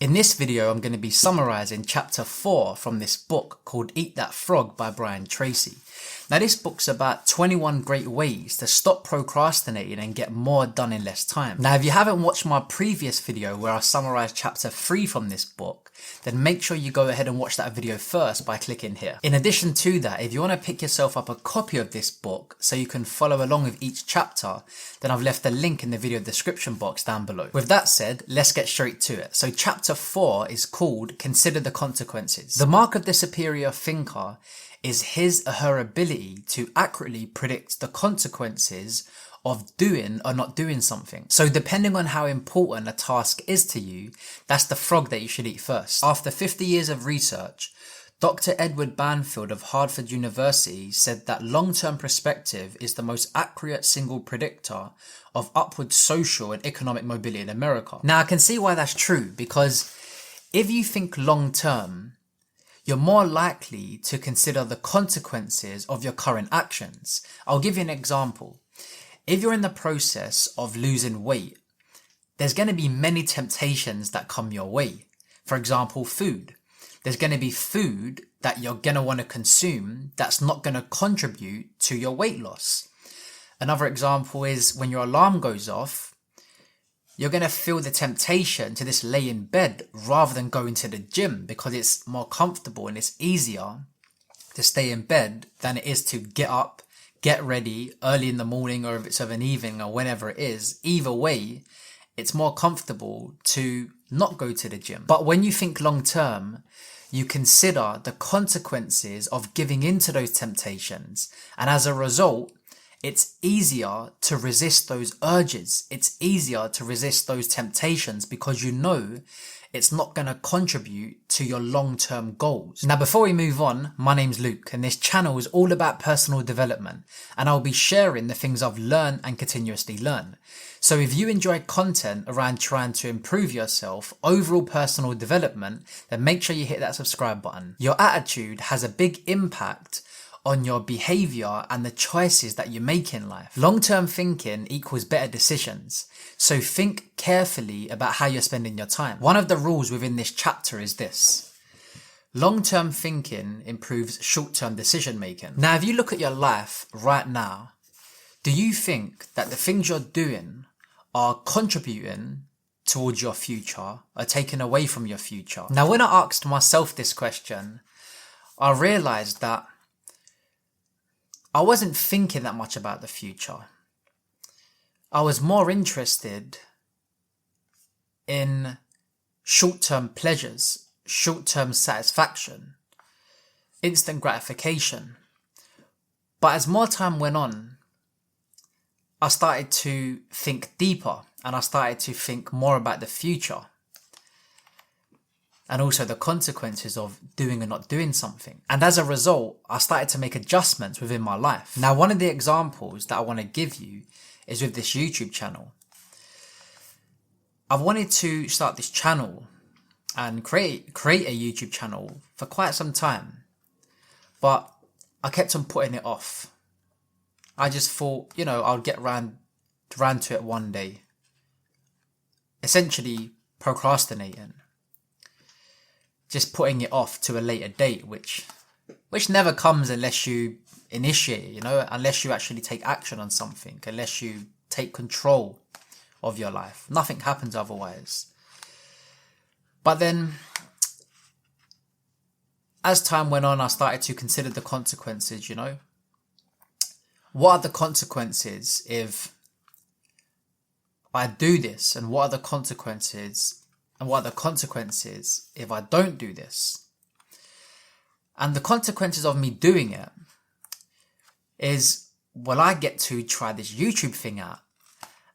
In this video, I'm going to be summarising chapter 4 from this book called Eat That Frog by Brian Tracy. Now this book's about 21 great ways to stop procrastinating and get more done in less time. Now if you haven't watched my previous video where I summarised chapter 3 from this book, then make sure you go ahead and watch that video first by clicking here. In addition to that, if you want to pick yourself up a copy of this book so you can follow along with each chapter, then I've left a link in the video description box down below. With that said, let's get straight to it. So chapter 4 is called Consider the Consequences. The mark of the superior thinker is his or her ability to accurately predict the consequences of doing or not doing something. So depending on how important a task is to you, that's the frog that you should eat first. After 50 years of research, Dr. Edward Banfield of Harvard University said that long-term perspective is the most accurate single predictor of upward social and economic mobility in America. Now I can see why that's true, because if you think long-term, you're more likely to consider the consequences of your current actions. I'll give you an example. If you're in the process of losing weight, there's going to be many temptations that come your way. For example, food. There's going to be food that you're going to want to consume that's not going to contribute to your weight loss. Another example is when your alarm goes off, you're going to feel the temptation to just lay in bed rather than going to the gym because it's more comfortable and it's easier to stay in bed than it is to get up, get ready early in the morning, or if it's of an evening or whenever it is. Either way, it's more comfortable to not go to the gym. But when you think long term, you consider the consequences of giving in to those temptations. And as a result, it's easier to resist those urges. It's easier to resist those temptations because you know it's not going to contribute to your long-term goals. Now, before we move on, my name's Luke, and this channel is all about personal development, and I'll be sharing the things I've learned and continuously learn. So if you enjoy content around trying to improve yourself, overall personal development, then make sure you hit that subscribe button. Your attitude has a big impact on your behavior and the choices that you make in life. Long-term thinking equals better decisions. So think carefully about how you're spending your time. One of the rules within this chapter is this: long-term thinking improves short-term decision making. Now, if you look at your life right now, do you think that the things you're doing are contributing towards your future or taking away from your future? Now, when I asked myself this question, I realized that I wasn't thinking that much about the future. I was more interested in short-term pleasures, short-term satisfaction, instant gratification. But as more time went on, I started to think deeper and I started to think more about the future and also the consequences of doing or not doing something. And as a result, I started to make adjustments within my life. Now, one of the examples that I want to give you is with this YouTube channel. I've wanted to start this channel and create a YouTube channel for quite some time, but I kept on putting it off. I just thought, I'll get round to it one day. Essentially procrastinating. Just putting it off to a later date, which never comes unless you initiate it, unless you actually take action on something, unless you take control of your life. Nothing happens otherwise. But then, as time went on, I started to consider the consequences, What are the consequences if I do this? And what are the consequences? And what are the consequences if I don't do this? And the consequences of me doing it is, well, I get to try this YouTube thing out.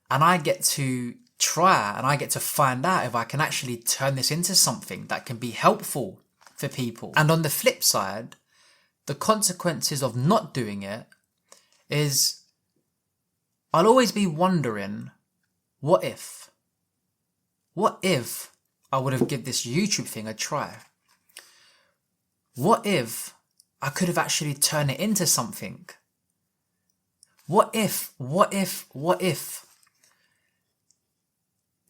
And I get to try and I get to find out if I can actually turn this into something that can be helpful for people. And on the flip side, the consequences of not doing it is I'll always be wondering, what if? What if I would have given this YouTube thing a try? What if I could have actually turned it into something? What if?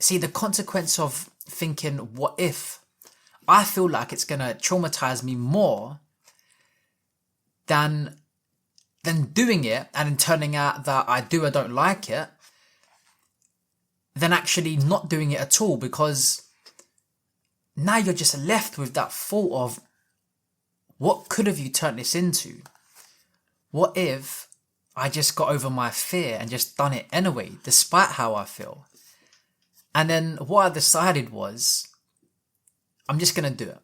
See, the consequence of thinking, what if? I feel like it's going to traumatize me more than doing it and then turning out that I don't like it, than actually not doing it at all, because now you're just left with that thought of, what could have you turned this into? What if I just got over my fear and just done it anyway, despite how I feel? And then what I decided was, I'm just going to do it.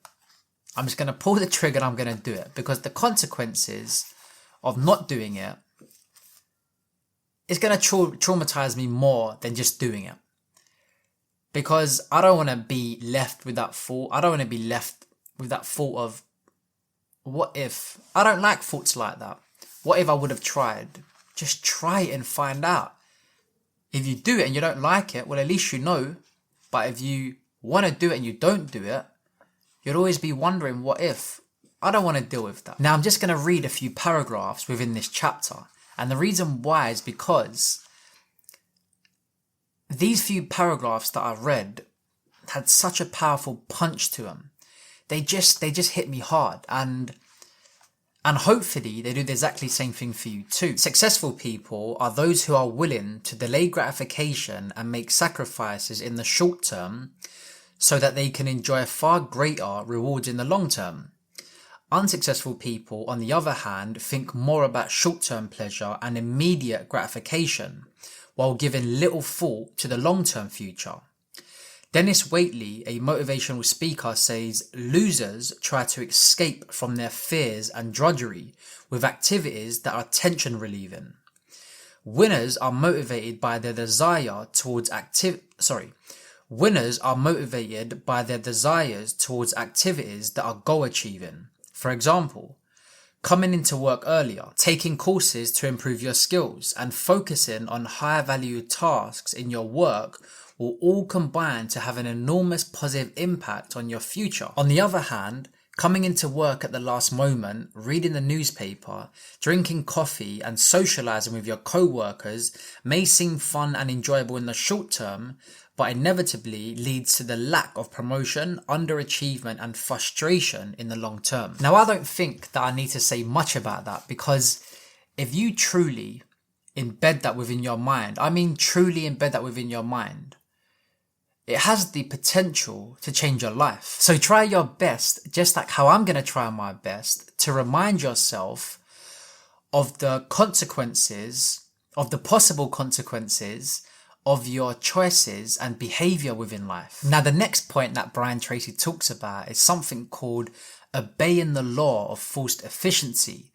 I'm just going to pull the trigger and I'm going to do it, because the consequences of not doing it is going to traumatize me more than just doing it. Because I don't want to be left with that thought. I don't want to be left with that thought of, what if? I don't like thoughts like that. What if I would have tried? Just try it and find out. If you do it and you don't like it, well, at least you know. But if you want to do it and you don't do it, you'll always be wondering, what if? I don't want to deal with that. Now, I'm just going to read a few paragraphs within this chapter. And the reason why is because these few paragraphs that I read had such a powerful punch to them. They just hit me hard. And hopefully they do the exactly same thing for you too. Successful people are those who are willing to delay gratification and make sacrifices in the short term so that they can enjoy far greater rewards in the long term. Unsuccessful people, on the other hand, think more about short-term pleasure and immediate gratification, while giving little thought to the long-term future. Dennis Waitley, a motivational speaker, says losers try to escape from their fears and drudgery with activities that are tension relieving. Winners are motivated by their desire towards Winners are motivated by their desires towards activities that are goal achieving. For example, coming into work earlier, taking courses to improve your skills, and focusing on higher value tasks in your work will all combine to have an enormous positive impact on your future. On the other hand, coming into work at the last moment, reading the newspaper, drinking coffee and socializing with your co-workers may seem fun and enjoyable in the short term, but inevitably leads to the lack of promotion, underachievement and frustration in the long term. Now, I don't think that I need to say much about that, because if you truly embed that within your mind, I mean truly embed that within your mind, it has the potential to change your life. So try your best, just like how I'm going to try my best, to remind yourself of the consequences, of the possible consequences of your choices and behavior within life. Now, the next point that Brian Tracy talks about is something called obeying the law of forced efficiency,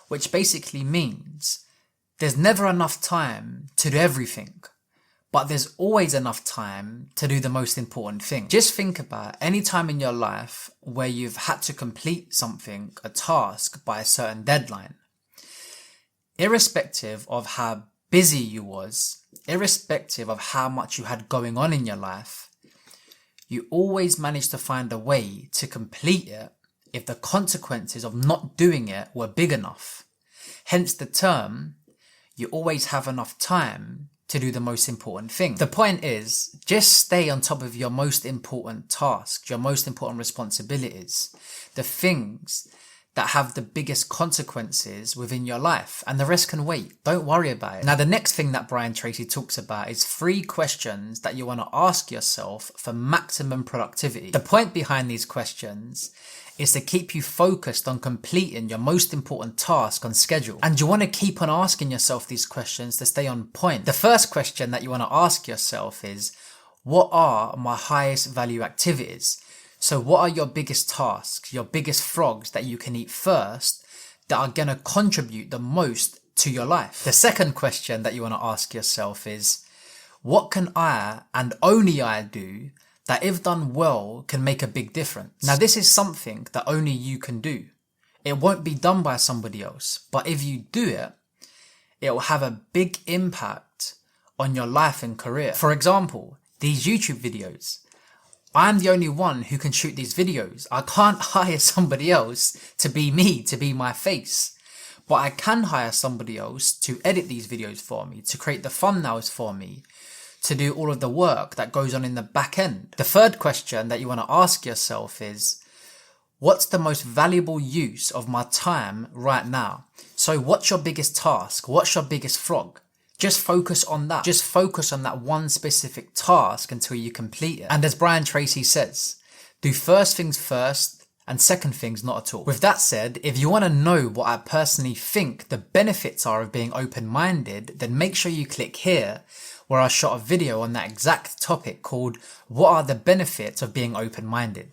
which basically means there's never enough time to do everything, but there's always enough time to do the most important thing. Just think about any time in your life where you've had to complete something, a task, by a certain deadline. Irrespective of how busy you was, irrespective of how much you had going on in your life, you always managed to find a way to complete it if the consequences of not doing it were big enough. Hence the term, you always have enough time to do the most important thing. The point is, just stay on top of your most important tasks, your most important responsibilities, the things that have the biggest consequences within your life, and the rest can wait. Don't worry about it. Now, the next thing that Brian Tracy talks about is 3 questions that you want to ask yourself for maximum productivity. The point behind these questions is to keep you focused on completing your most important task on schedule. And you want to keep on asking yourself these questions to stay on point. The first question that you want to ask yourself is, what are my highest value activities? So what are your biggest tasks, your biggest frogs that you can eat first that are going to contribute the most to your life? The second question that you want to ask yourself is, what can I and only I do that, if done well, can make a big difference? Now, this is something that only you can do. It won't be done by somebody else, but if you do it, it will have a big impact on your life and career. For example, these YouTube videos. I'm the only one who can shoot these videos. I can't hire somebody else to be me, to be my face. But I can hire somebody else to edit these videos for me, to create the thumbnails for me, to do all of the work that goes on in the back end. The third question that you want to ask yourself is, what's the most valuable use of my time right now? So what's your biggest task? What's your biggest frog? Just focus on that. Just focus on that one specific task until you complete it. And as Brian Tracy says, do first things first and second things not at all. With that said, if you want to know what I personally think the benefits are of being open-minded, then make sure you click here where I shot a video on that exact topic called What are the benefits of being open-minded?